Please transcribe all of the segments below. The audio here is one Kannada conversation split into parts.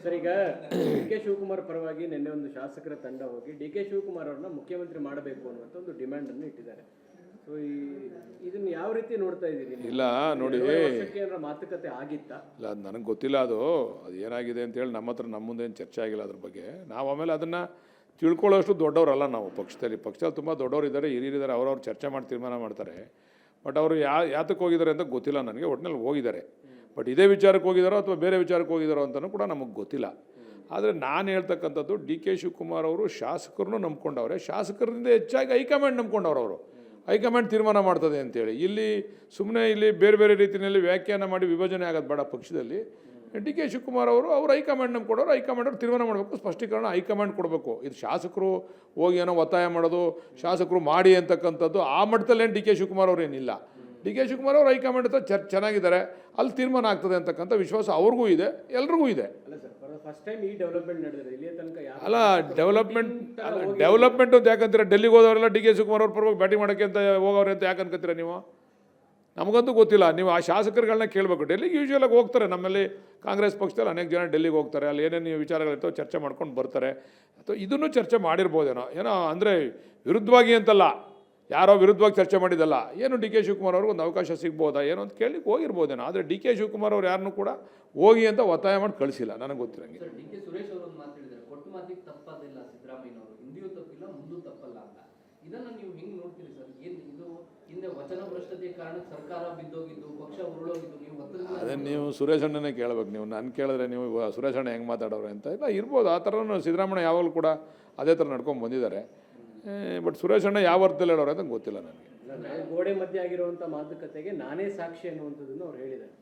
ಸರ್, ಈಗ ಡಿ ಕೆ ಶಿವಕುಮಾರ್ ಪರವಾಗಿ ನಿನ್ನೆ ಒಂದು ಶಾಸಕರ ತಂಡ ಹೋಗಿ ಡಿ ಕೆ ಶಿವಕುಮಾರ್ ಅವ್ರನ್ನ ಮುಖ್ಯಮಂತ್ರಿ ಮಾಡಬೇಕು ಅನ್ನುವಂಥ ಒಂದು ಡಿಮ್ಯಾಂಡ್ ಅನ್ನು ಇಟ್ಟಿದ್ದಾರೆ. ಸೊ ಇದನ್ನ ಯಾವ ರೀತಿ ನೋಡ್ತಾ ಇದ್ದೀರಿ? ಇಲ್ಲ ನೋಡಿ, ಏನಾರ ಮಾತುಕತೆ ಆಗಿತ್ತಾ? ಇಲ್ಲ, ಅದು ನನಗೆ ಗೊತ್ತಿಲ್ಲ. ಅದು ಏನಾಗಿದೆ ಅಂತೇಳಿ ನಮ್ಮ ಹತ್ರ ನಮ್ಮ ಮುಂದೆ ಏನು ಚರ್ಚೆ ಆಗಿಲ್ಲ ಅದ್ರ ಬಗ್ಗೆ. ನಾವು ಆಮೇಲೆ ಅದನ್ನು ತಿಳ್ಕೊಳ್ಳೋಷ್ಟು ದೊಡ್ಡವರಲ್ಲ ನಾವು ಪಕ್ಷದಲ್ಲಿ ತುಂಬ ದೊಡ್ಡವರು ಇದ್ದಾರೆ, ಹಿರಿಯರಿದ್ದಾರೆ, ಅವ್ರವ್ರು ಚರ್ಚೆ ಮಾಡಿ ತೀರ್ಮಾನ ಮಾಡ್ತಾರೆ. ಬಟ್ ಅವರು ಯಾತಕ್ಕೆ ಹೋಗಿದ್ದಾರೆ ಅಂತ ಗೊತ್ತಿಲ್ಲ ನನಗೆ. ಒಟ್ಟಿನಲ್ಲಿ ಹೋಗಿದ್ದಾರೆ. ಬಟ್ ಇದೇ ವಿಚಾರಕ್ಕೆ ಹೋಗಿದ್ದಾರೋ ಅಥವಾ ಬೇರೆ ವಿಚಾರಕ್ಕೆ ಹೋಗಿದ್ದಾರೋ ಅಂತಲೂ ಕೂಡ ನಮಗೆ ಗೊತ್ತಿಲ್ಲ. ಆದರೆ ನಾನು ಹೇಳ್ತಕ್ಕಂಥದ್ದು, ಡಿ ಕೆ ಶಿವಕುಮಾರ್ ಅವರು ಶಾಸಕರನ್ನು ನಂಬ್ಕೊಂಡವ್ರೆ, ಶಾಸಕರಿಂದ ಹೆಚ್ಚಾಗಿ ಹೈಕಮಾಂಡ್ ನಂಬ್ಕೊಂಡವ್ರು. ಅವರು ಹೈಕಮಾಂಡ್ ತೀರ್ಮಾನ ಮಾಡ್ತದೆ ಅಂತೇಳಿ ಇಲ್ಲಿ ಸುಮ್ಮನೆ ಇಲ್ಲಿ ಬೇರೆ ಬೇರೆ ರೀತಿಯಲ್ಲಿ ವ್ಯಾಖ್ಯಾನ ಮಾಡಿ ವಿಭಜನೆ ಆಗೋದು ಬೇಡ ಪಕ್ಷದಲ್ಲಿ. ಡಿ ಕೆ ಶಿವಕುಮಾರ್ ಅವರು ಹೈಕಮಾಂಡ್ ನಂಬ್ಕೊಂಡವ್ರು, ಹೈಕಮಾಂಡ್ ಅವರು ತೀರ್ಮಾನ ಮಾಡಬೇಕು, ಸ್ಪಷ್ಟೀಕರಣ ಹೈಕಮಾಂಡ್ ಕೊಡಬೇಕು. ಇದು ಶಾಸಕರು ಹೋಗಿ ಏನೋ ಒತ್ತಾಯ ಮಾಡೋದು, ಶಾಸಕರು ಮಾಡಿ ಅಂತಕ್ಕಂಥದ್ದು ಆ ಮಟ್ಟದಲ್ಲೇನು ಡಿ ಕೆ ಶಿವಕುಮಾರ್ ಅವರು ಏನಿಲ್ಲ. ಡಿ ಕೆ ಶಿವಕುಮಾರ್ ಅವರು ಹೈಕಮಾಂಡ್ ಹತ್ರ ಚೆನ್ನಾಗಿದ್ದಾರೆ, ಅಲ್ಲಿ ತೀರ್ಮಾನ ಆಗ್ತದೆ ಅಂತಕ್ಕಂಥ ವಿಶ್ವಾಸ ಅವ್ರಿಗೂ ಇದೆ, ಎಲ್ರಿಗೂ ಇದೆ. ಅಲ್ಲ, ಡೆವಲಪ್ಮೆಂಟ್ ಅಂತ ಯಾಕಂತೀರ? ಡೆಲ್ಲಿಗೆ ಹೋದವರೆಲ್ಲ ಡಿ ಕೆ ಶಿವಕುಮಾರ್ ಅವ್ರ ಪರವಾಗಿ ಬ್ಯಾಟಿಂಗ್ ಮಾಡೋಕ್ಕೆ ಅಂತ ಹೋಗೋರೆ ಅಂತ ಯಾಕೆ ಅನ್ಕೋತೀರ ನೀವು? ನಮಗಂತೂ ಗೊತ್ತಿಲ್ಲ. ನೀವು ಆ ಶಾಸಕರುಗಳನ್ನ ಕೇಳಬೇಕು. ಡೆಲ್ಲಿಗೆ ಯೂಶ್ವಲಾಗಿ ಹೋಗ್ತಾರೆ. ನಮ್ಮಲ್ಲಿ ಕಾಂಗ್ರೆಸ್ ಪಕ್ಷದಲ್ಲಿ ಅನೇಕ ಜನ ಡೆಲ್ಲಿಗೆ ಹೋಗ್ತಾರೆ, ಅಲ್ಲಿ ಏನೇನು ವಿಚಾರಗಳಿರ್ತವೆ ಚರ್ಚೆ ಮಾಡ್ಕೊಂಡು ಬರ್ತಾರೆ. ಅಥವಾ ಇದನ್ನು ಚರ್ಚೆ ಮಾಡಿರ್ಬೋದೇನೋ, ಏನೋ ಅಂದರೆ ವಿರುದ್ಧವಾಗಿ ಅಂತಲ್ಲ, ಯಾರೋ ವಿರುದ್ಧವಾಗಿ ಚರ್ಚೆ ಮಾಡಿದ್ದಲ್ಲ. ಏನು ಡಿ ಕೆ ಶಿವಕುಮಾರ್ ಅವ್ರಿಗೆ ಒಂದು ಅವಕಾಶ ಸಿಗ್ಬೋದಾ ಏನೋ ಅಂತ ಕೇಳಿ ಹೋಗಿರ್ಬೋದೇನೋ. ಆದರೆ ಡಿ ಕೆ ಶಿವಕುಮಾರ್ ಅವ್ರು ಯಾರನ್ನೂ ಕೂಡ ಹೋಗಿ ಅಂತ ಒತ್ತಾಯ ಮಾಡಿ ಕಳಿಸಿಲ್ಲ, ನನಗೆ ಗೊತ್ತಿರಂಗೆ. ಡಿ ಕೆ ಸುರೇಶ್ ಅವರು ಒಂದು ಮಾತು ಹೇಳಿದ್ದಾರೆ, ಕೊಟ್ಟು ಮಾತಿಗೆ ತಪ್ಪದಿಲ್ಲ ಸಿದ್ದರಾಮಯ್ಯನವರು, ಹಿಂದಿಯೂ ತಪ್ಪಿಲ್ಲ ಮುಂದೂ ತಪ್ಪಲ್ಲ ಅಂತ. ಇದನ್ನು ನೀವು ಹೆಂಗೆ ನೋಡ್ತೀರಿ ಸರ್? ಏನು ಇದು ಹಿಂದೆ ವಚನ ಭ್ರಷ್ಟತೆಯ ಕಾರಣಕ್ಕೆ ಸರ್ಕಾರ ಬಿದ್ದೋಗಿದ್ದು, ಪಕ್ಷ ಉರುಳೋಗಿದ್ದು, ನೀವು ಅದೇ ನೀವು ಸುರೇಶ್ ಅಣ್ಣನೇ ಕೇಳಬೇಕು. ನೀವು ನಾನು ಕೇಳಿದ್ರೆ ನೀವು ಸುರೇಶ್ ಅಣ್ಣ ಹೆಂಗೆ ಮಾತಾಡೋರು ಅಂತ ಇಲ್ಲ ಇರ್ಬೋದು. ಆ ಥರನೂ ಸಿದ್ದರಾಮಯ್ಯ ಯಾವಾಗಲೂ ಕೂಡ ಅದೇ ಥರ ನಡ್ಕೊಂಡು ಬಂದಿದ್ದಾರೆ. ಬಟ್ ಸುರೇಶ್ ಅಣ್ಣ ಯಾವ ಅರ್ಥದಲ್ಲಿ ಹೇಳೋರು ಅಂತ ಗೊತ್ತಿಲ್ಲ ನನಗೆ. ಗೋಡೆ ಮಧ್ಯೆ ಆಗಿರುವಂಥ ಮಾತುಕತೆಗೆ ನಾನೇ ಸಾಕ್ಷಿ ಅನ್ನುವಂಥದ್ದನ್ನು ಅವ್ರು ಹೇಳಿದ್ದಾರೆ.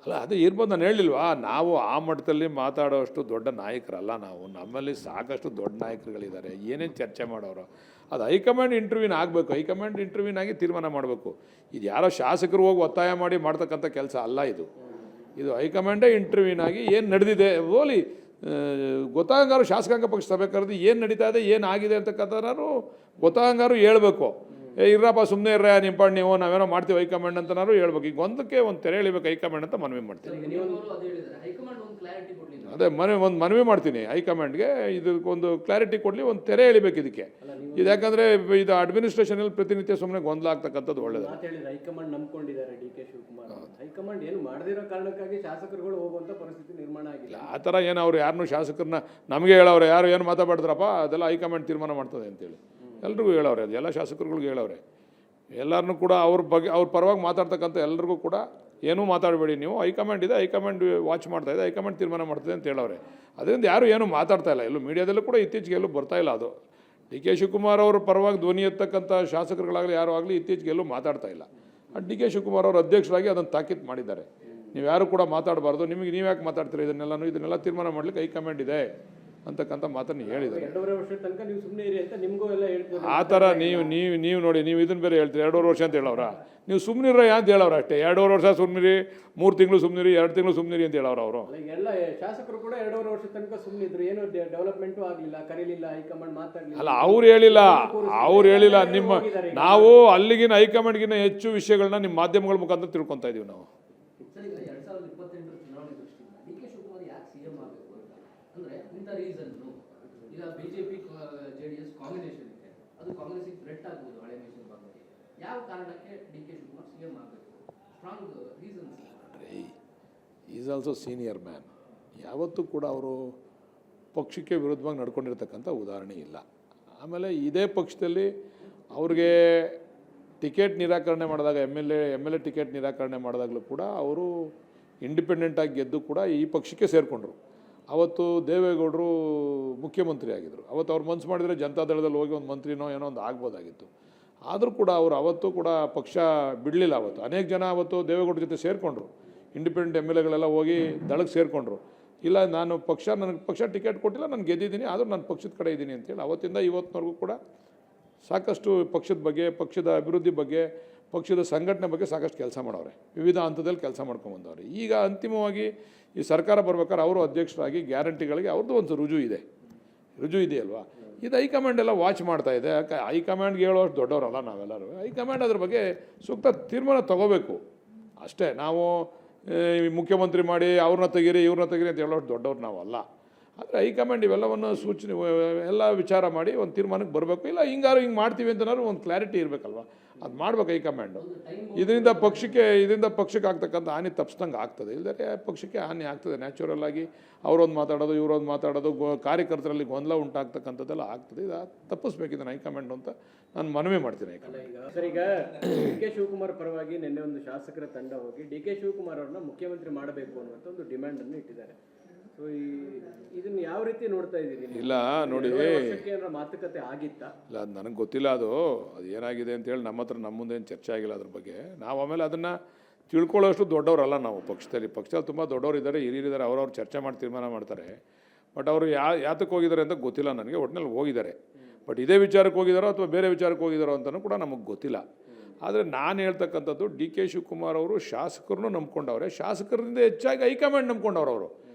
ಅಲ್ಲ, ಅದು ಇರ್ಬೋದು. ನಾನು ಹೇಳಿಲ್ವಾ, ನಾವು ಆ ಮಟ್ಟದಲ್ಲಿ ಮಾತಾಡೋಷ್ಟು ದೊಡ್ಡ ನಾಯಕರಲ್ಲ ನಾವು. ನಮ್ಮಲ್ಲಿ ಸಾಕಷ್ಟು ದೊಡ್ಡ ನಾಯಕರುಗಳಿದ್ದಾರೆ, ಏನೇನು ಚರ್ಚೆ ಮಾಡೋರು. ಅದು ಹೈಕಮಾಂಡ್ ಇಂಟರ್ವ್ಯೂನ್ ಆಗಬೇಕು, ಹೈಕಮಾಂಡ್ ಇಂಟರ್ವ್ಯೂನ್ ಆಗಿ ತೀರ್ಮಾನ ಮಾಡಬೇಕು. ಇದು ಯಾರೋ ಶಾಸಕರು ಹೋಗಿ ಒತ್ತಾಯ ಮಾಡಿ ಮಾಡ್ತಕ್ಕಂಥ ಕೆಲಸ ಅಲ್ಲ ಇದು ಹೈಕಮಾಂಡೇ ಇಂಟರ್ವ್ಯೂನ್ ಆಗಿ ಏನು ನಡೆದಿದೆ ಓಲಿ ಗೊತ್ತಾಗಂಗಾರು ಶಾಸಕಾಂಗ ಪಕ್ಷ ಸಭೆ ಕರೆದು ಏನು ನಡೀತಾ ಇದೆ, ಏನು ಆಗಿದೆ ಅಂತಕ್ಕಂಥನಾರು ಗೊತ್ತಾಗಂಗಾರು ಹೇಳ್ಬೇಕು. ಇರ್ರಪ್ಪ ಸುಮ್ಮನೆ ಇರ್ರ ನಿಂಪಾಡು ನೀವು, ನಾವೇನೋ ಮಾಡ್ತೀವಿ ಹೈಕಮಾಂಡ್ ಅಂತನಾರು ಹೇಳ್ಬೇಕು. ಈಗ ಒಂದಕ್ಕೆ ಒಂದು ತೆರೆ ಎಳಿಬೇಕು ಹೈಕಮಾಂಡ್ ಅಂತ ಮನವಿ ಮಾಡ್ತೀನಿ. ಅದೇ ಒಂದು ಮನವಿ ಮಾಡ್ತೀನಿ ಹೈಕಮಾಂಡ್ಗೆ, ಇದಕ್ಕೊಂದು ಕ್ಲಾರಿಟಿ ಕೊಡಲಿ, ಒಂದು ತೆರೆ ಎಳಿಬೇಕು ಇದಕ್ಕೆ. ಇದು ಯಾಕಂದರೆ ಇದು ಅಡ್ಮಿನಿಸ್ಟ್ರೇಷನಲ್ಲಿ ಪ್ರತಿನಿತ್ಯ ಸುಮ್ಮನೆ ಗೊಂದಲ ಆಗ್ತಕ್ಕಂಥದ್ದು ಒಳ್ಳೆಯದು. ಹೈಕಮಾಂಡ್ ನಂಬ್ಕೊಂಡಿದ್ದಾರೆ ಡಿ ಕೆ ಶಿವಕುಮಾರ್. ಹೈಕಮಾಂಡ್ ಏನು ಮಾಡದಿರೋ ಕಾರಣಕ್ಕಾಗಿ ಶಾಸಕರುಗಳು ಹೋಗುವಂಥ ಪರಿಸ್ಥಿತಿ ನಿರ್ಮಾಣ ಆಗಿಲ್ಲ. ಆ ಥರ ಏನು ಅವ್ರು ಯಾರನ್ನೂ ಶಾಸಕರನ್ನ ನಮಗೆ ಹೇಳವ್ರೆ, ಯಾರು ಏನು ಮಾತಾಡ್ತಾರಪ್ಪ ಅದೆಲ್ಲ ಹೈಕಮಾಂಡ್ ತೀರ್ಮಾನ ಮಾಡ್ತದೆ ಅಂತೇಳಿ ಎಲ್ರಿಗೂ ಹೇಳವ್ರೆ. ಅದು ಎಲ್ಲ ಶಾಸಕರುಗಳಿಗೆ ಹೇಳವ್ರೆ. ಎಲ್ಲರನ್ನೂ ಕೂಡ ಅವ್ರ ಬಗ್ಗೆ ಅವ್ರ ಪರವಾಗಿ ಮಾತಾಡ್ತಕ್ಕಂಥ ಎಲ್ರಿಗೂ ಕೂಡ ಏನೂ ಮಾತಾಡಬೇಡಿ ನೀವು, ಹೈಕಮಾಂಡ್ ಇದೆ, ಹೈಕಮಾಂಡ್ ವಾಚ್ ಮಾಡ್ತಾ ಇದೆ, ಹೈಕಮಾಂಡ್ ತೀರ್ಮಾನ ಮಾಡ್ತದೆ ಅಂತ ಹೇಳವ್ರೆ. ಅದರಿಂದ ಯಾರು ಏನೂ ಮಾತಾಡ್ತಾ ಇಲ್ಲ. ಎಲ್ಲೂ ಮೀಡಿಯಾದಲ್ಲೂ ಕೂಡ ಇತ್ತೀಚೆಗೆ ಎಲ್ಲೂ ಬರ್ತಾ ಇಲ್ಲ. ಅದು ಡಿ ಕೆ ಶಿವಕುಮಾರ್ ಅವ್ರ ಪರವಾಗಿ ಧ್ವನಿ ಎತ್ತಕ್ಕಂಥ ಶಾಸಕರುಗಳಾಗಲಿ ಯಾರು ಆಗಲಿ ಇತ್ತೀಚೆಗೆ ಎಲ್ಲೂ ಮಾತಾಡ್ತಾ ಇಲ್ಲ. ಡಿ ಕೆ ಶಿವಕುಮಾರ್ ಅವರು ಅಧ್ಯಕ್ಷರಾಗಿ ಅದನ್ನು ತಾಕೀತು ಮಾಡಿದ್ದಾರೆ. ನೀವು ಯಾರು ಕೂಡ ಮಾತಾಡಬಾರ್ದು, ನಿಮಗೆ ನೀವು ಯಾಕೆ ಮಾತಾಡ್ತೀರಿ, ಇದನ್ನೆಲ್ಲ ತೀರ್ಮಾನ ಮಾಡಲಿಕ್ಕೆ ಹೈಕಮಾಂಡ್ ಇದೆ ಅಂತಕ್ಕಂಥ ಮಾತನ್ನು ಹೇಳಿದ್ದಾರೆ. 2.5 ವರ್ಷದ ತನಕ ನೀವು ಸುಮ್ಮನೆ ಇರಿ ಅಂತ ನಿಮಗೂ ಎಲ್ಲ ಹೇಳ್ತೀವಿ. ಆ ಥರ ನೀವು ನೋಡಿ, ನೀವು ಇದನ್ನು ಬೇರೆ ಹೇಳ್ತೀರಿ 2.5 ವರ್ಷ ಅಂತ ಹೇಳವ್ರ. ನೀವು ಸುಮ್ಮನಿರ ಅಂತ ಹೇಳವ್ರ ಅಷ್ಟೇ. 2.5 ವರ್ಷ ಸುಮ್ಮನಿರಿ, 3 ತಿಂಗಳು ಸುಮ್ಮನಿರಿ, 2 ತಿಂಗಳು ಸುಮ್ಮನಿರಿ ಅಂತ ಹೇಳವ್ರ ಅವರು. ಎಲ್ಲ ಶಾಸಕರು ಕೂಡ 2.5 ವರ್ಷದ ತನಕ ಸುಮ್ಮನಿದ್ರು, ಏನು ಡೆವಲಪ್ಮೆಂಟು ಆಗಲಿಲ್ಲ, ಕರೀಲಿಲ್ಲ, ಹೈಕಮಾಂಡ್ ಮಾತಾಡಲಿಲ್ಲ. ಅಲ್ಲ, ಅವ್ರು ಹೇಳಿಲ್ಲ. ನಾವು ಅಲ್ಲಿಗಿನ ಹೈಕಮಾಂಡ್ಗಿನ ಹೆಚ್ಚು ವಿಷಯಗಳನ್ನ ನಿಮ್ಮ ಮಾಧ್ಯಮಗಳ ಮುಖಾಂತರ ತಿಳ್ಕೊತಾ ಇದೀವಿ ನಾವು. ಈಗ ಬಿಜೆಪಿ ಜೆಡಿಎಸ್ ಕಾಂಬಿನೇಷನ್ ಇದೆ, ಅದು ಕಾಂಗ್ರೆಸ್ಗೆ ಥ್ರೆಟ್ ಆಗ್ಬೋದು ಹಳೆ ಮೈಸೂರು ಭಾಗಕ್ಕೆ. ಯಾವ ಕಾರಣಕ್ಕೆ ಡಿ ಕೆ ಶಿವಕುಮಾರ್ ಸಿಎಂ ಆಗಬೇಕು? Strong reasons. Is also senior man. ಯಾವತ್ತೂ ಕೂಡ ಅವರು ಪಕ್ಷಕ್ಕೆ ವಿರುದ್ಧವಾಗಿ ನಡ್ಕೊಂಡಿರ್ತಕ್ಕಂಥ ಉದಾಹರಣೆ ಇಲ್ಲ. ಆಮೇಲೆ ಇದೇ ಪಕ್ಷದಲ್ಲಿ ಅವ್ರಿಗೆ ಟಿಕೆಟ್ ನಿರಾಕರಣೆ ಮಾಡಿದಾಗ ಎಮ್ ಎಲ್ ಎ ಟಿಕೆಟ್ ನಿರಾಕರಣೆ ಮಾಡಿದಾಗಲೂ ಕೂಡ ಅವರು ಇಂಡಿಪೆಂಡೆಂಟಾಗಿ ಗೆದ್ದು ಕೂಡ ಈ ಪಕ್ಷಕ್ಕೆ ಸೇರಿಕೊಂಡ್ರು. ಅವತ್ತು ದೇವೇಗೌಡರು ಮುಖ್ಯಮಂತ್ರಿ ಆಗಿದ್ದರು. ಅವತ್ತು ಅವ್ರು ಮನ್ಸು ಮಾಡಿದರೆ ಜನತಾದಳದಲ್ಲಿ ಹೋಗಿ ಒಂದು ಮಂತ್ರಿನೋ ಏನೋ ಒಂದು ಆಗ್ಬೋದಾಗಿತ್ತು. ಆದರೂ ಕೂಡ ಅವರು ಅವತ್ತು ಕೂಡ ಪಕ್ಷ ಬಿಡಲಿಲ್ಲ. ಅವತ್ತು ಅನೇಕ ಜನ ಅವತ್ತು ದೇವೇಗೌಡರ ಜೊತೆ ಸೇರಿಕೊಂಡ್ರು. ಇಂಡಿಪೆಂಡೆಂಟ್ ಎಮ್ ಎಲ್ ಎಗಳೆಲ್ಲ ಹೋಗಿ ದಳಕ್ಕೆ ಸೇರಿಕೊಂಡ್ರು. ಇಲ್ಲ, ನನಗೆ ಪಕ್ಷ ಟಿಕೆಟ್ ಕೊಟ್ಟಿಲ್ಲ, ನಾನು ಗೆದ್ದಿದ್ದೀನಿ, ಆದರೂ ನಾನು ಪಕ್ಷದ ಕಡೆ ಇದ್ದೀನಿ ಅಂತೇಳಿ ಅವತ್ತಿಂದ ಇವತ್ತಿನವರೆಗೂ ಕೂಡ ಸಾಕಷ್ಟು ಪಕ್ಷದ ಬಗ್ಗೆ, ಪಕ್ಷದ ಅಭಿವೃದ್ಧಿ ಬಗ್ಗೆ, ಪಕ್ಷದ ಸಂಘಟನೆ ಬಗ್ಗೆ ಸಾಕಷ್ಟು ಕೆಲಸ ಮಾಡವ್ರೆ. ವಿವಿಧ ಹಂತದಲ್ಲಿ ಕೆಲಸ ಮಾಡ್ಕೊಂಬಂದವ್ರೆ. ಈಗ ಅಂತಿಮವಾಗಿ ಈ ಸರ್ಕಾರ ಬರ್ಬೇಕಾದ್ರೆ ಅವರು ಅಧ್ಯಕ್ಷರಾಗಿ ಗ್ಯಾರಂಟಿಗಳಿಗೆ ಅವ್ರದ್ದು ಒಂದು ರುಜು ಇದೆಯಲ್ವಾ. ಇದು ಹೈಕಮಾಂಡ್ ಎಲ್ಲ ವಾಚ್ ಮಾಡ್ತಾ ಇದೆ. ಹೈಕಮಾಂಡ್ಗೆ ಹೇಳೋಷ್ಟು ದೊಡ್ಡವರಲ್ಲ ನಾವೆಲ್ಲರೂ. ಹೈಕಮಾಂಡ್ ಅದ್ರ ಬಗ್ಗೆ ಸೂಕ್ತ ತೀರ್ಮಾನ ತಗೋಬೇಕು ಅಷ್ಟೇ. ನಾವು ಮುಖ್ಯಮಂತ್ರಿ ಮಾಡಿ ಅವ್ರನ್ನ ತೆಗೀರಿ ಇವ್ರನ್ನ ತೆಗೀರಿ ಅಂತ ಹೇಳೋಷ್ಟು ದೊಡ್ಡವ್ರು ನಾವಲ್ಲ. ಆದರೆ ಹೈಕಮಾಂಡ್ ಇವೆಲ್ಲವನ್ನು ಸೂಚನೆ ಎಲ್ಲ ವಿಚಾರ ಮಾಡಿ ಒಂದು ತೀರ್ಮಾನಕ್ಕೆ ಬರಬೇಕು. ಇಲ್ಲ ಹಿಂಗೆ ಮಾಡ್ತೀವಿ ಅಂತನಾದ್ರು ಒಂದು ಕ್ಲಾರಿಟಿ ಇರಬೇಕಲ್ವ, ಅದು ಮಾಡ್ಬೇಕು ಹೈಕಮಾಂಡು. ಇದರಿಂದ ಪಕ್ಷಕ್ಕೆ ಆಗ್ತಕ್ಕಂಥ ಹಾನಿ ತಪ್ಪಿಸ್ದಂಗೆ ಆಗ್ತದೆ, ಇಲ್ಲದೇ ಪಕ್ಷಕ್ಕೆ ಹಾನಿ ಆಗ್ತದೆ. ನ್ಯಾಚುರಲ್ ಆಗಿ ಅವರೊಂದು ಮಾತಾಡೋದು ಇವ್ರೊಂದು ಮಾತಾಡೋದು, ಕಾರ್ಯಕರ್ತರಲ್ಲಿ ಗೊಂದಲ ಉಂಟಾಗ್ತಕ್ಕಂಥದ್ದೆಲ್ಲ ಆಗ್ತದೆ. ಇದು ತಪ್ಪಿಸ್ಬೇಕು ಇದನ್ನು ಹೈಕಮಾಂಡ್ ಅಂತ ನಾನು ಮನವಿ ಮಾಡ್ತೀನಿ. ಈಗ ಡಿ ಕೆ ಶಿವಕುಮಾರ್ ಪರವಾಗಿ ನಿನ್ನೆ ಒಂದು ಶಾಸಕರ ತಂಡ ಹೋಗಿ ಡಿ ಕೆ ಶಿವಕುಮಾರ್ ಅವ್ರನ್ನ ಮುಖ್ಯಮಂತ್ರಿ ಮಾಡಬೇಕು ಅನ್ನುವಂಥ ಒಂದು ಡಿಮ್ಯಾಂಡ್ ಅನ್ನು ಇಟ್ಟಿದ್ದಾರೆ. ಸೊ ಇದನ್ನ ಯಾವ ರೀತಿ ನೋಡ್ತಾ ಇದ್ದೀರಿ? ಇಲ್ಲ ನೋಡಿ, ಮಾತುಕತೆ ಆಗಿತ್ತಾ? ಇಲ್ಲ, ಅದು ನನಗೆ ಗೊತ್ತಿಲ್ಲ. ಅದು ಏನಾಗಿದೆ ಅಂತೇಳಿ ನಮ್ಮ ಹತ್ರ ನಮ್ಮ ಮುಂದೆ ಏನು ಚರ್ಚೆ ಆಗಿಲ್ಲ ಅದ್ರ ಬಗ್ಗೆ. ನಾವು ಆಮೇಲೆ ಅದನ್ನು ತಿಳ್ಕೊಳ್ಳೋಷ್ಟು ದೊಡ್ಡವರಲ್ಲ ನಾವು ಪಕ್ಷದಲ್ಲಿ ತುಂಬ ದೊಡ್ಡವರು ಇದ್ದಾರೆ, ಹಿರಿಯರಿದ್ದಾರೆ, ಅವ್ರವ್ರು ಚರ್ಚೆ ಮಾಡಿ ತೀರ್ಮಾನ ಮಾಡ್ತಾರೆ. ಬಟ್ ಅವರು ಯಾತಕ್ಕೆ ಹೋಗಿದ್ದಾರೆ ಅಂತ ಗೊತ್ತಿಲ್ಲ ನನಗೆ. ಒಟ್ಟಿನಲ್ಲಿ ಹೋಗಿದ್ದಾರೆ, ಬಟ್ ಇದೇ ವಿಚಾರಕ್ಕೆ ಹೋಗಿದ್ದಾರೋ ಅಥವಾ ಬೇರೆ ವಿಚಾರಕ್ಕೆ ಹೋಗಿದ್ದಾರೋ ಅಂತಲೂ ಕೂಡ ನಮಗೆ ಗೊತ್ತಿಲ್ಲ. ಆದರೆ ನಾನು ಹೇಳ್ತಕ್ಕಂಥದ್ದು, ಡಿ ಕೆ ಶಿವಕುಮಾರ್ ಅವರು ಶಾಸಕರನ್ನು ನಂಬ್ಕೊಂಡವ್ರೆ, ಶಾಸಕರಿಂದ ಹೆಚ್ಚಾಗಿ ಹೈಕಮಾಂಡ್ ನಂಬ್ಕೊಂಡವ್ರು. ಅವರು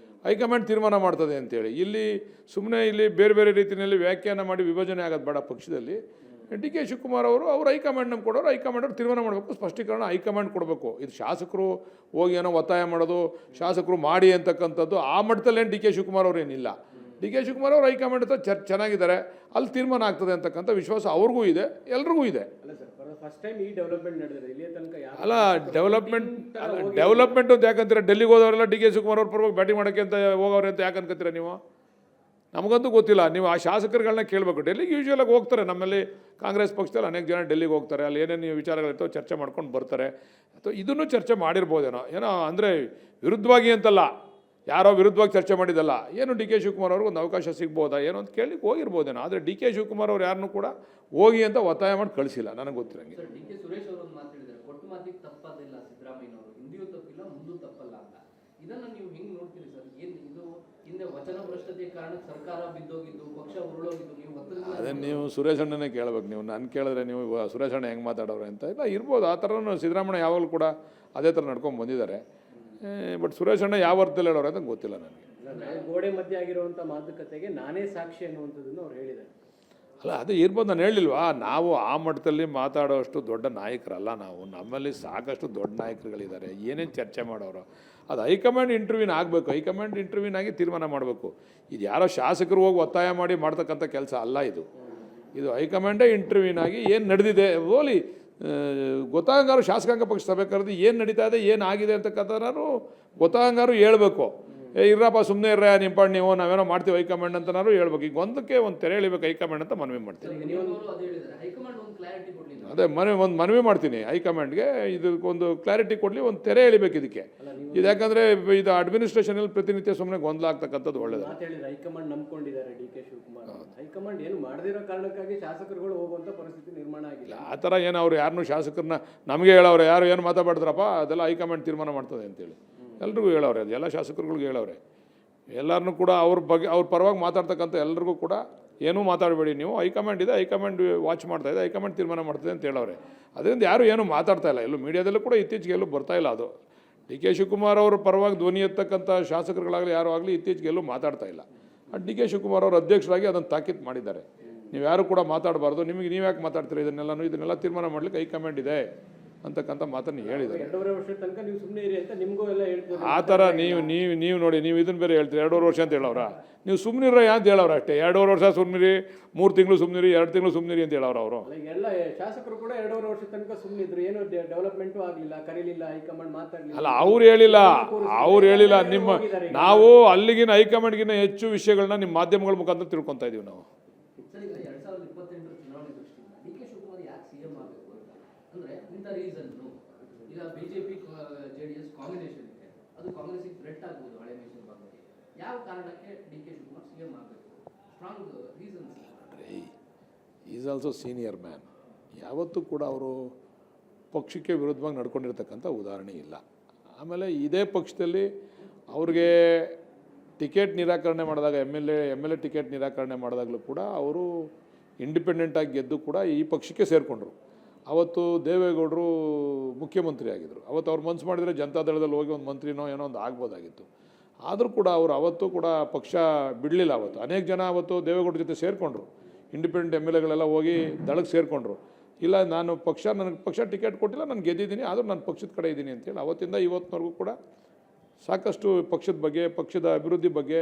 ಹೈಕಮಾಂಡ್ ತೀರ್ಮಾನ ಮಾಡ್ತದೆ ಅಂತೇಳಿ ಇಲ್ಲಿ ಸುಮ್ಮನೆ ಇಲ್ಲಿ ಬೇರೆ ಬೇರೆ ರೀತಿಯಲ್ಲಿ ವ್ಯಾಖ್ಯಾನ ಮಾಡಿ ವಿಭಜನೆ ಆಗೋದು ಬೇಡ ಪಕ್ಷದಲ್ಲಿ. ಡಿ ಕೆ ಶಿವಕುಮಾರ್ ಅವರು ಹೈಕಮಾಂಡ್ ನಂಬ್ಕೊಡೋರು, ಹೈಕಮಾಂಡ್ ಅವ್ರು ತೀರ್ಮಾನ ಮಾಡಬೇಕು, ಸ್ಪಷ್ಟೀಕರಣ ಹೈಕಮಾಂಡ್ ಕೊಡಬೇಕು. ಇದು ಶಾಸಕರು ಹೋಗಿ ಏನೋ ಒತ್ತಾಯ ಮಾಡೋದು, ಶಾಸಕರು ಮಾಡಿ ಅಂತಕ್ಕಂಥದ್ದು ಆ ಮಟ್ಟದಲ್ಲೇನು ಡಿ ಕೆ ಶಿವಕುಮಾರ್ ಅವ್ರು ಏನಿಲ್ಲ. ಡಿ ಕೆ ಶಿವಕುಮಾರ್ ಅವರು ಹೈಕಮಾಂಡ್ ಹತ್ರ ಚೆನ್ನಾಗಿದ್ದಾರೆ, ಅಲ್ಲಿ ತೀರ್ಮಾನ ಆಗ್ತದೆ ಅಂತಕ್ಕಂಥ ವಿಶ್ವಾಸ ಅವ್ರಿಗೂ ಇದೆ, ಎಲ್ರಿಗೂ ಇದೆ. ಅಲ್ಲ, ಡೆವಲಪ್ಮೆಂಟ್ ಅಂತ ಯಾಕಂತೀರ? ಡೆಲ್ಲಿಗೆ ಹೋದವರೆಲ್ಲ ಡಿ ಕೆ ಶಿವಕುಮಾರ್ ಅವ್ರ ಪರವಾಗಿ ಬ್ಯಾಟಿಂಗ್ ಮಾಡೋಕ್ಕೆ ಅಂತ ಹೋಗೋರೆ ಅಂತ ಯಾಕೆ ಅನ್ಕೋತೀರ ನೀವು? ನಮಗಂತೂ ಗೊತ್ತಿಲ್ಲ. ನೀವು ಆ ಶಾಸಕರುಗಳನ್ನ ಕೇಳಬೇಕು. ಡೆಲ್ಲಿಗೆ ಯೂಶ್ವಲಾಗಿ ಹೋಗ್ತಾರೆ, ನಮ್ಮಲ್ಲಿ ಕಾಂಗ್ರೆಸ್ ಪಕ್ಷದಲ್ಲಿ ಅನೇಕ ಜನ ಡೆಲ್ಲಿಗೆ ಹೋಗ್ತಾರೆ, ಅಲ್ಲಿ ಏನೇನು ವಿಚಾರಗಳಿರ್ತವೆ ಚರ್ಚೆ ಮಾಡ್ಕೊಂಡು ಬರ್ತಾರೆ. ಅಥವಾ ಇದನ್ನು ಚರ್ಚೆ ಮಾಡಿರ್ಬೋದೇನೋ, ಏನೋ ಅಂದರೆ ವಿರುದ್ಧವಾಗಿ ಅಂತಲ್ಲ, ಯಾರೋ ವಿರುದ್ಧವಾಗಿ ಚರ್ಚೆ ಮಾಡಿದ್ದಲ್ಲ. ಏನು ಡಿ ಕೆ ಶಿವಕುಮಾರ್ ಅವ್ರಿಗೆ ಒಂದು ಅವಕಾಶ ಸಿಗ್ಬೋದಾ ಏನೋ ಅಂತ ಕೇಳಲಿಕ್ಕೆ ಹೋಗಿರ್ಬೋದೇನೋ. ಆದರೆ ಡಿ ಕೆ ಶಿವಕುಮಾರ್ ಅವ್ರು ಯಾರನ್ನೂ ಕೂಡ ಹೋಗಿ ಅಂತ ಒತ್ತಾಯ ಮಾಡಿ ಕಳಿಸಿಲ್ಲ ನನಗೆ ಗೊತ್ತಿರಂಗೆ. ಡಿ ಕೆ ಸುರೇಶ್ ಅವರು ಒಂದು ಮಾತು ಹೇಳಿದ್ದಾರೆ, ಕೊಟ್ಟು ಮಾತಿಗೆ ತಪ್ಪದಿಲ್ಲ ಸಿದ್ದರಾಮಯ್ಯನವರು, ಹಿಂದಿಯೂ ತಪ್ಪಿಲ್ಲ ಮುಂದೂ ತಪ್ಪಲ್ಲ ಅಂತ. ಇದನ್ನು ನೀವು ಹೆಂಗೆ ನೋಡ್ತೀರಿ ಸರ್? ಏನು ಇದು ಹಿಂದೆ ವಚನ ಭ್ರಷ್ಟತೆಯ ಕಾರಣಕ್ಕೆ ಸರ್ಕಾರ ಬಿದ್ದೋಗಿದ್ದು, ಪಕ್ಷ ಉರುಳೋಗಿದ್ದು, ನೀವು ಅದೇ ನೀವು ಸುರೇಶ್ ಅಣ್ಣನೇ ಕೇಳಬೇಕು. ನೀವು ನಾನು ಕೇಳಿದ್ರೆ ನೀವು ಸುರೇಶ್ ಅಣ್ಣ ಹೆಂಗೆ ಮಾತಾಡೋರು ಅಂತ ಇಲ್ಲ ಇರ್ಬೋದು. ಆ ಥರನೂ ಸಿದ್ದರಾಮಯ್ಯ ಯಾವಾಗಲೂ ಕೂಡ ಅದೇ ಥರ ನಡ್ಕೊಂಡು ಬಂದಿದ್ದಾರೆ. ಬಟ್ ಸುರೇಶ್ ಅಣ್ಣ ಯಾವ ಅರ್ಥದಲ್ಲಿ ಹೇಳೋರು ಅಂತ ಗೊತ್ತಿಲ್ಲ ನನಗೆ. ಗೋಡೆ ಮಧ್ಯೆ ಆಗಿರುವಂಥ ಮಾತುಕತೆಗೆ ನಾನೇ ಸಾಕ್ಷಿ ಅನ್ನುವಂಥದ್ದನ್ನು ಅವ್ರು ಹೇಳಿದ್ದಾರೆ. ಅಲ್ಲ, ಅದು ಇರ್ಬೋದು. ನಾನು ಹೇಳಿಲ್ವಾ, ನಾವು ಆ ಮಟ್ಟದಲ್ಲಿ ಮಾತಾಡೋಷ್ಟು ದೊಡ್ಡ ನಾಯಕರಲ್ಲ ನಾವು. ನಮ್ಮಲ್ಲಿ ಸಾಕಷ್ಟು ದೊಡ್ಡ ನಾಯಕರುಗಳಿದ್ದಾರೆ, ಏನೇನು ಚರ್ಚೆ ಮಾಡೋರು. ಅದು ಹೈಕಮಾಂಡ್ ಇಂಟರ್ವ್ಯೂನ್ ಆಗಬೇಕು, ಹೈಕಮಾಂಡ್ ಇಂಟರ್ವ್ಯೂನ್ ಆಗಿ ತೀರ್ಮಾನ ಮಾಡಬೇಕು. ಇದು ಯಾರೋ ಶಾಸಕರು ಹೋಗಿ ಒತ್ತಾಯ ಮಾಡಿ ಮಾಡ್ತಕ್ಕಂಥ ಕೆಲಸ ಅಲ್ಲ ಇದು. ಹೈಕಮಾಂಡೇ ಇಂಟರ್ವ್ಯೂನ್ ಆಗಿ ಏನು ನಡೆದಿದೆ ಓಲಿ ಗೊತ್ತಾಗಂಗಾರು ಶಾಸಕಾಂಗ ಪಕ್ಷ ಸಭೆ ಕರೆದು ಏನು ನಡೀತಾ ಇದೆ, ಏನಾಗಿದೆ ಅಂತಕ್ಕಂಥ ನಾನು ಗೊತ್ತಾಗಂಗಾರು ಹೇಳ್ಬೇಕು. ಇರ್ರಪ್ಪ ಸುಮ್ಮನೆ ಇರ್ರ ನಿಂಪಾಡು ನೀವು, ನಾವೇನೋ ಮಾಡ್ತೀವಿ ಹೈಕಮಾಂಡ್ ಅಂತನಾರು ಹೇಳ್ಬೇಕು. ಈಗ ಒಂದಕ್ಕೆ ಒಂದು ತೆರೆ ಎಳಿಬೇಕು ಹೈಕಮಾಂಡ್ ಅಂತ ಮನವಿ ಮಾಡ್ತೀನಿ. ಅದೇ ಮನವಿ ಮಾಡ್ತೀನಿ ಹೈಕಮಾಂಡ್ಗೆ, ಇದಕ್ಕೊಂದು ಕ್ಲಾರಿಟಿ ಕೊಡಲಿ, ಒಂದು ತೆರೆ ಎಳಿಬೇಕು ಇದಕ್ಕೆ. ಇದು ಯಾಕಂದರೆ ಇದು ಅಡ್ಮಿನಿಸ್ಟ್ರೇಷನಲ್ಲಿ ಪ್ರತಿನಿತ್ಯ ಸುಮ್ಮನೆ ಗೊಂದಲ ಆಗ್ತಕ್ಕಂಥದ್ದು ಒಳ್ಳೆಯದು. ಹೈಕಮಾಂಡ್ ನಂಬ್ಕೊಂಡಿದ್ದಾರೆ ಡಿ ಕೆ ಶಿವಕುಮಾರ್. ಹೈಕಮಾಂಡ್ ಏನು ಮಾಡದಿರೋ ಕಾರಣಕ್ಕಾಗಿ ಶಾಸಕರುಗಳು ಹೋಗುವಂಥ ಪರಿಸ್ಥಿತಿ ನಿರ್ಮಾಣ ಆಗಿಲ್ಲ. ಆ ಥರ ಏನು ಅವ್ರು ಯಾರನ್ನೂ ಶಾಸಕರನ್ನ ನಮಗೆ ಹೇಳೋರು, ಯಾರು ಏನು ಮಾತಾಡ್ತಾರಪ್ಪ ಅದೆಲ್ಲ ಹೈಕಮಾಂಡ್ ತೀರ್ಮಾನ ಮಾಡ್ತದೆ ಅಂತೇಳಿ ಎಲ್ರಿಗೂ ಹೇಳವ್ರೆ. ಅದು ಎಲ್ಲ ಶಾಸಕರುಗಳಿಗೆ ಹೇಳವ್ರೆ. ಎಲ್ಲರನ್ನೂ ಕೂಡ ಅವ್ರ ಪರವಾಗಿ ಮಾತಾಡ್ತಕ್ಕಂಥ ಎಲ್ರಿಗೂ ಕೂಡ ಏನೂ ಮಾತಾಡಬೇಡಿ ನೀವು, ಹೈಕಮಾಂಡ್ ಇದೆ, ಹೈಕಮಾಂಡ್ ವಾಚ್ ಮಾಡ್ತಾಯಿದೆ, ಹೈಕಮಾಂಡ್ ತೀರ್ಮಾನ ಮಾಡ್ತದೆ ಅಂತ ಹೇಳವ್ರೆ. ಅದರಿಂದ ಯಾರು ಏನೂ ಮಾತಾಡ್ತಾ ಇಲ್ಲ. ಎಲ್ಲೂ ಮೀಡಿಯಾದಲ್ಲೂ ಕೂಡ ಇತ್ತೀಚೆಗೆ ಎಲ್ಲೂ ಬರ್ತಾ ಇಲ್ಲ. ಅದು ಡಿ ಕೆ ಶಿವಕುಮಾರ್ ಅವ್ರ ಪರವಾಗಿ ಧ್ವನಿ ಎತ್ತಕ್ಕಂಥ ಶಾಸಕರುಗಳಾಗಲಿ ಯಾರು ಆಗಲಿ ಇತ್ತೀಚೆಗೆ ಎಲ್ಲೂ ಮಾತಾಡ್ತಾ ಇಲ್ಲ. ಡಿ ಕೆ ಶಿವಕುಮಾರ್ ಅವರು ಅಧ್ಯಕ್ಷರಾಗಿ ಅದನ್ನು ತಾಕೀತು ಮಾಡಿದ್ದಾರೆ. ನೀವು ಯಾರು ಕೂಡ ಮಾತಾಡಬಾರ್ದು, ನೀವು ಯಾಕೆ ಮಾತಾಡ್ತೀರಿ, ಇದನ್ನೆಲ್ಲ ತೀರ್ಮಾನ ಮಾಡಲಿಕ್ಕೆ ಹೈಕಮಾಂಡ್ ಇದೆ ಅಂತಕ್ಕಂಥ ಮಾತನ್ನು ಹೇಳಿದ್ದಾರೆ. ಆ ಥರ ನೀವು ನೋಡಿ, ನೀವು ಇದನ್ನು ಬೇರೆ ಹೇಳ್ತೀರಿ 2.5 ವರ್ಷ ಅಂತ ಹೇಳೋರ. ನೀವು ಸುಮ್ಮನಿರ ಅಂತ ಹೇಳೋರು ಅಷ್ಟೇ. 2.5 ವರ್ಷ ಸುಮ್ಮನಿರಿ, 3 ತಿಂಗಳು ಸುಮ್ಮನಿರಿ, 2 ತಿಂಗಳು ಸುಮ್ಮನಿರಿ ಅಂತ ಹೇಳೋರು ಅವರು. ಎಲ್ಲ ಶಾಸಕರು ಕೂಡ 2.5 ವರ್ಷ ತನಕ ಸುಮ್ಮನಿದ್ರು, ಏನು ಡೆವಲಪ್ಮೆಂಟು ಆಗಲಿಲ್ಲ, ಕರೀಲಿಲ್ಲ, ಹೈಕಮಾಂಡ್ ಮಾತಾಡಲಿಲ್ಲ. ಅಲ್ಲ, ಅವ್ರು ಹೇಳಿಲ್ಲ. ನಾವು ಅಲ್ಲಿಗಿನ ಹೈಕಮಾಂಡ್ಗಿನ ಹೆಚ್ಚು ವಿಷಯಗಳನ್ನ ನಿಮ್ಮ ಮಾಧ್ಯಮಗಳ ಮುಖಾಂತರ ತಿಳ್ಕೊತಾ ಇದೀವಿ ನಾವು. ಈಗ ಬಿಜೆಪಿ ಜೆಡಿಎಸ್ ಕಾಂಬಿನೇಷನ್ ಇದೆ, ಅದು ಕಾಂಗ್ರೆಸ್ಗೆ ಥ್ರೆಟ್ ಆಗಬಹುದು ಹಳೆ ಮೈಸೂರು ಭಾಗದಲ್ಲಿ. ಯಾವ ಕಾರಣಕ್ಕೆ ಡಿ ಕೆ ಶಿವಕುಮಾರ್ ಸಿಎಂ ಆಗಬೇಕು? Strong reasons. Is also senior man. ಯಾವತ್ತೂ ಕೂಡ ಅವರು ಪಕ್ಷಕ್ಕೆ ವಿರುದ್ಧವಾಗಿ ನಡ್ಕೊಂಡಿರ್ತಕ್ಕಂಥ ಉದಾಹರಣೆ ಇಲ್ಲ. ಆಮೇಲೆ ಇದೇ ಪಕ್ಷದಲ್ಲಿ ಅವ್ರಿಗೆ ಟಿಕೆಟ್ ನಿರಾಕರಣೆ ಮಾಡಿದಾಗ ಎಮ್ ಎಲ್ ಎ ಟಿಕೆಟ್ ನಿರಾಕರಣೆ ಮಾಡಿದಾಗಲೂ ಕೂಡ ಅವರು ಇಂಡಿಪೆಂಡೆಂಟಾಗಿ ಗೆದ್ದು ಕೂಡ ಈ ಪಕ್ಷಕ್ಕೆ ಸೇರಿಕೊಂಡ್ರು. ಅವತ್ತು ದೇವೇಗೌಡರು ಮುಖ್ಯಮಂತ್ರಿ ಆಗಿದ್ದರು. ಅವತ್ತು ಅವ್ರು ಮನ್ಸು ಮಾಡಿದರೆ ಜನತಾದಳದಲ್ಲಿ ಹೋಗಿ ಒಂದು ಮಂತ್ರಿನೋ ಏನೋ ಒಂದು ಆಗ್ಬೋದಾಗಿತ್ತು. ಆದರೂ ಕೂಡ ಅವರು ಅವತ್ತು ಕೂಡ ಪಕ್ಷ ಬಿಡಲಿಲ್ಲ. ಅವತ್ತು ಅನೇಕ ಜನ ಅವತ್ತು ದೇವೇಗೌಡರ ಜೊತೆ ಸೇರಿಕೊಂಡ್ರು. ಇಂಡಿಪೆಂಡೆಂಟ್ ಎಮ್ ಎಲ್ ಎಗಳೆಲ್ಲ ಹೋಗಿ ದಳಕ್ಕೆ ಸೇರಿಕೊಂಡ್ರು. ಇಲ್ಲ, ನನಗೆ ಪಕ್ಷ ಟಿಕೆಟ್ ಕೊಟ್ಟಿಲ್ಲ, ನಾನು ಗೆದ್ದಿದ್ದೀನಿ, ಆದರೂ ನಾನು ಪಕ್ಷದ ಕಡೆ ಇದ್ದೀನಿ ಅಂತೇಳಿ ಅವತ್ತಿಂದ ಇವತ್ತಿನವರೆಗೂ ಕೂಡ ಸಾಕಷ್ಟು ಪಕ್ಷದ ಬಗ್ಗೆ, ಪಕ್ಷದ ಅಭಿವೃದ್ಧಿ ಬಗ್ಗೆ,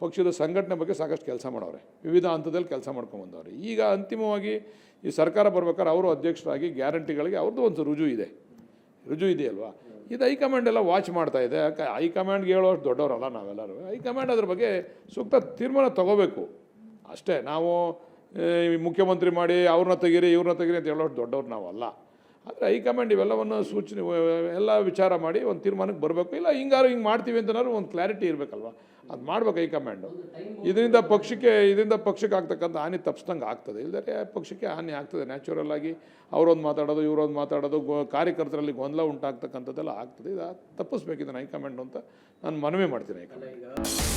ಪಕ್ಷದ ಸಂಘಟನೆ ಬಗ್ಗೆ ಸಾಕಷ್ಟು ಕೆಲಸ ಮಾಡವ್ರೆ, ವಿವಿಧ ಹಂತದಲ್ಲಿ ಕೆಲಸ ಮಾಡ್ಕೊಂಬಂದವ್ರೆ. ಈಗ ಅಂತಿಮವಾಗಿ ಈ ಸರ್ಕಾರ ಬರ್ಬೇಕಾದ್ರೆ ಅವರು ಅಧ್ಯಕ್ಷರಾಗಿ ಗ್ಯಾರಂಟಿಗಳಿಗೆ ಅವ್ರದ್ದು ಒಂದು ರುಜು ಇದೆಯಲ್ವಾ. ಇದು ಹೈಕಮಾಂಡ್ ಎಲ್ಲ ವಾಚ್ ಮಾಡ್ತಾ ಇದೆ. ಯಾಕೆ ಹೈಕಮಾಂಡ್ಗೆ ಹೇಳೋಷ್ಟು ದೊಡ್ಡವರಲ್ಲ ನಾವೆಲ್ಲರೂ. ಹೈಕಮಾಂಡ್ ಅದ್ರ ಬಗ್ಗೆ ಸೂಕ್ತ ತೀರ್ಮಾನ ತಗೋಬೇಕು ಅಷ್ಟೇ. ನಾವು ಮುಖ್ಯಮಂತ್ರಿ ಮಾಡಿ ಇವ್ರನ್ನ ತೆಗೀರಿ ಅಂತ ಹೇಳೋಷ್ಟು ದೊಡ್ಡವ್ರು ನಾವಲ್ಲ. ಆದರೆ ಹೈಕಮಾಂಡ್ ಇವೆಲ್ಲವನ್ನು ಸೂಚನೆ ಎಲ್ಲ ವಿಚಾರ ಮಾಡಿ ಒಂದು ತೀರ್ಮಾನಕ್ಕೆ ಬರಬೇಕು. ಇಲ್ಲ ಹಿಂಗೆ ಮಾಡ್ತೀವಿ ಅಂತನಾದ್ರು ಒಂದು ಕ್ಲಾರಿಟಿ ಇರಬೇಕಲ್ವ, ಅದು ಮಾಡ್ಬೇಕು ಹೈಕಮಾಂಡು. ಇದರಿಂದ ಪಕ್ಷಕ್ಕೆ ಆಗ್ತಕ್ಕಂಥ ಹಾನಿ ತಪ್ಪಿಸ್ದಂಗೆ ಆಗ್ತದೆ. ಇಲ್ಲದೇ ಪಕ್ಷಕ್ಕೆ ಹಾನಿ ಆಗ್ತದೆ ನ್ಯಾಚುರಲ್ ಆಗಿ. ಅವರೊಂದು ಮಾತಾಡೋದು, ಇವರೊಂದು ಮಾತಾಡೋದು, ಕಾರ್ಯಕರ್ತರಲ್ಲಿ ಗೊಂದಲ ಉಂಟಾಗ್ತಕ್ಕಂಥದ್ದೆಲ್ಲ ಆಗ್ತದೆ. ಇದು ತಪ್ಪಿಸ್ಬೇಕು ಇದನ್ನು ಹೈಕಮಾಂಡು ಅಂತ ನಾನು ಮನವಿ ಮಾಡ್ತೀನಿ ಹೈಕಮಾಂಡ್.